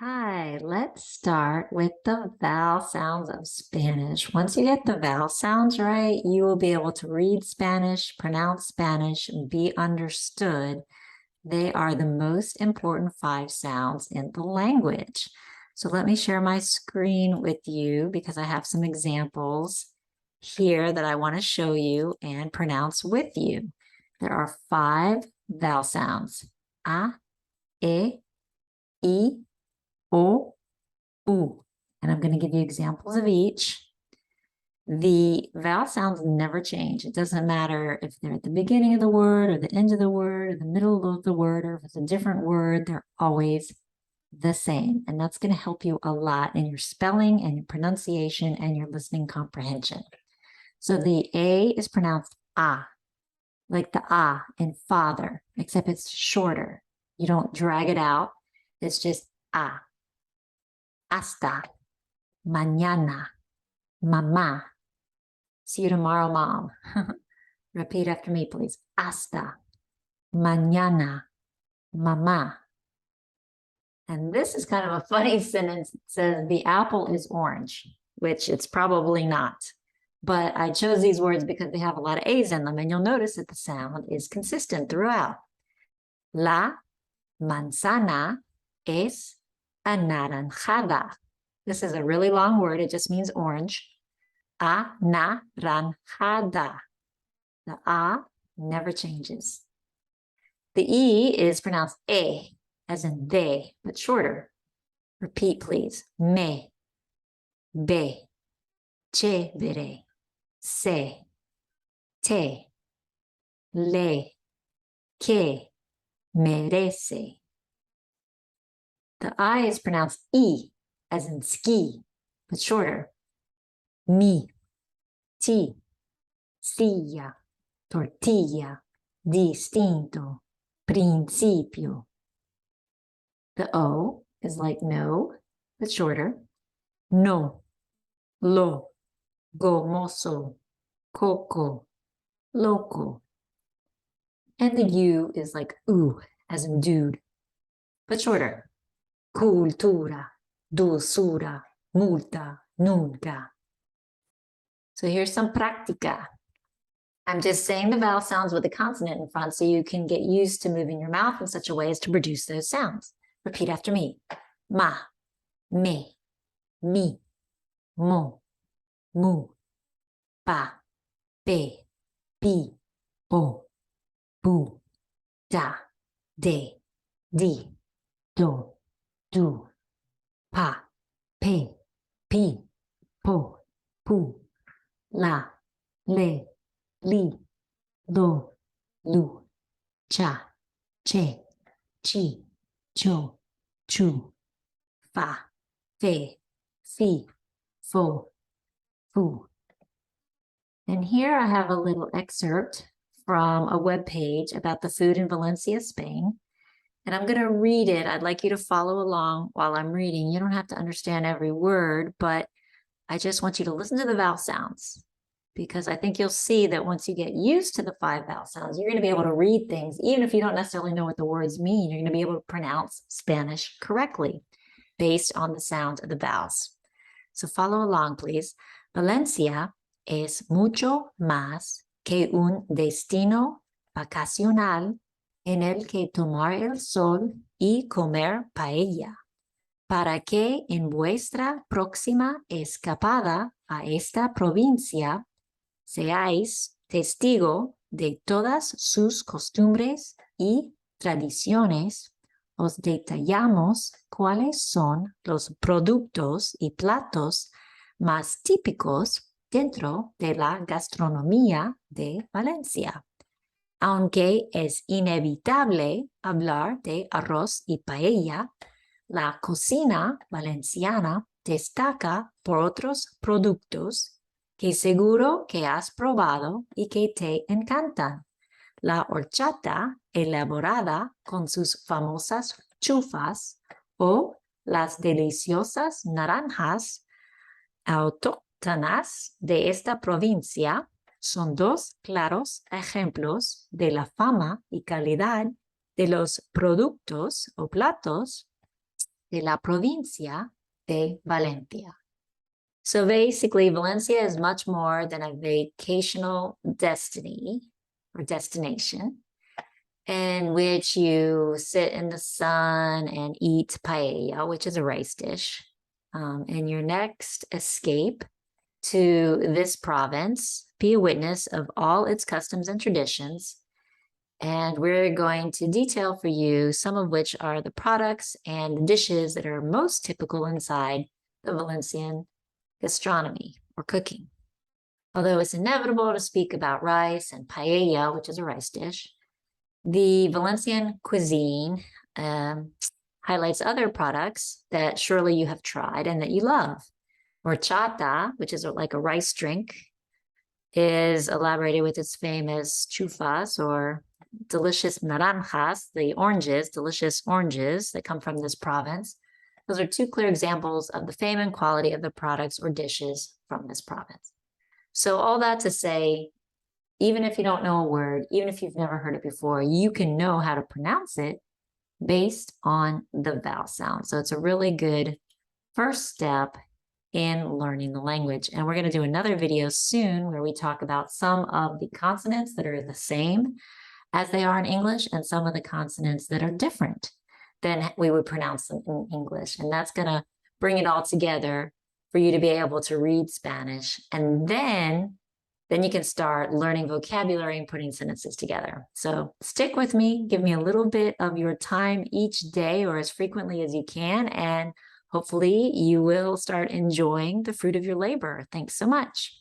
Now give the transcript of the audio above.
Hi, let's start with the vowel sounds of Spanish. Once you get the vowel sounds right, you will be able to read Spanish, pronounce Spanish, and be understood. They are the most important 5 sounds in the language. So let me share my screen with you because I have some examples here that I want to show you and pronounce with you. There are 5 vowel sounds. A, E, I, O, U. And I'm going to give you examples of each. The vowel sounds never change. It doesn't matter if they're at the beginning of the word or the end of the word or the middle of the word, or if it's a different word, they're always the same. And that's going to help you a lot in your spelling and your pronunciation and your listening comprehension. So the A is pronounced A, like the A in father, except it's shorter. You don't drag it out. It's just A. Hasta, mañana, mamá. See you tomorrow, Mom. Repeat after me, please. Hasta, mañana, mamá. And this is kind of a funny sentence. It says the apple is orange, which it's probably not. But I chose these words because they have a lot of A's in them, and you'll notice that the sound is consistent throughout. La manzana es anaranjada. This is a really long word. It just means orange. Anaranjada. The A never changes. The E is pronounced E, as in they, but shorter. Repeat, please. Me, be, chévere, se, te, le, que, merece. The I is pronounced E, as in ski, but shorter. Mi, ti, silla, tortilla, distinto, principio. The O is like no, but shorter. No, lo, gomoso, coco, loco. And the U is like U, as in dude, but shorter. Cultura, dulzura, multa, nunca. So here's some práctica. I'm just saying the vowel sounds with the consonant in front so you can get used to moving your mouth in such a way as to produce those sounds. Repeat after me. Ma, me, mi, mo, mu, pa, pe, pi, po, pu, da, de, di, do, du, pa, pe, pi, po, pu, la, le, li, do, lu, cha, che, chi, cho, chu, fa, fe, fi, fo, fu. And here I have a little excerpt from a web page about the food in Valencia, Spain. And I'm going to read it. I'd like you to follow along while I'm reading. You don't have to understand every word, but I just want you to listen to the vowel sounds, because I think you'll see that once you get used to the 5 vowel sounds, you're going to be able to read things. Even if you don't necessarily know what the words mean, you're going to be able to pronounce Spanish correctly based on the sound of the vowels. So follow along, please. Valencia es mucho más que un destino vacacional en el que tomar el sol y comer paella, para que en vuestra próxima escapada a esta provincia seáis testigo de todas sus costumbres y tradiciones. Os detallamos cuáles son los productos y platos más típicos dentro de la gastronomía de Valencia. Aunque es inevitable hablar de arroz y paella, la cocina valenciana destaca por otros productos que seguro que has probado y que te encantan. La horchata elaborada con sus famosas chufas o las deliciosas naranjas autóctonas de esta provincia son 2 claros ejemplos de la fama y calidad de los productos o platos de la provincia de Valencia. So basically, Valencia is much more than a vacational destiny or destination in which you sit in the sun and eat paella, which is a rice dish. In your next escape to this province, be a witness of all its customs and traditions. And we're going to detail for you some of which are the products and the dishes that are most typical inside the Valencian gastronomy or cooking. Although it's inevitable to speak about rice and paella, which is a rice dish, the Valencian cuisine highlights other products that surely you have tried and that you love. Horchata, which is like a rice drink, is elaborated with its famous chufas or delicious naranjas, the oranges, delicious oranges that come from this province. Those are two clear examples of the fame and quality of the products or dishes from this province. So all that to say, even if you don't know a word, even if you've never heard it before, you can know how to pronounce it based on the vowel sound. So it's a really good first step in learning the language. And we're going to do another video soon where we talk about some of the consonants that are the same as they are in English and some of the consonants that are different than we would pronounce them in English. And that's going to bring it all together for you to be able to read Spanish. And then you can start learning vocabulary and putting sentences together. So stick with me, give me a little bit of your time each day or as frequently as you can, and hopefully you will start enjoying the fruit of your labor. Thanks so much.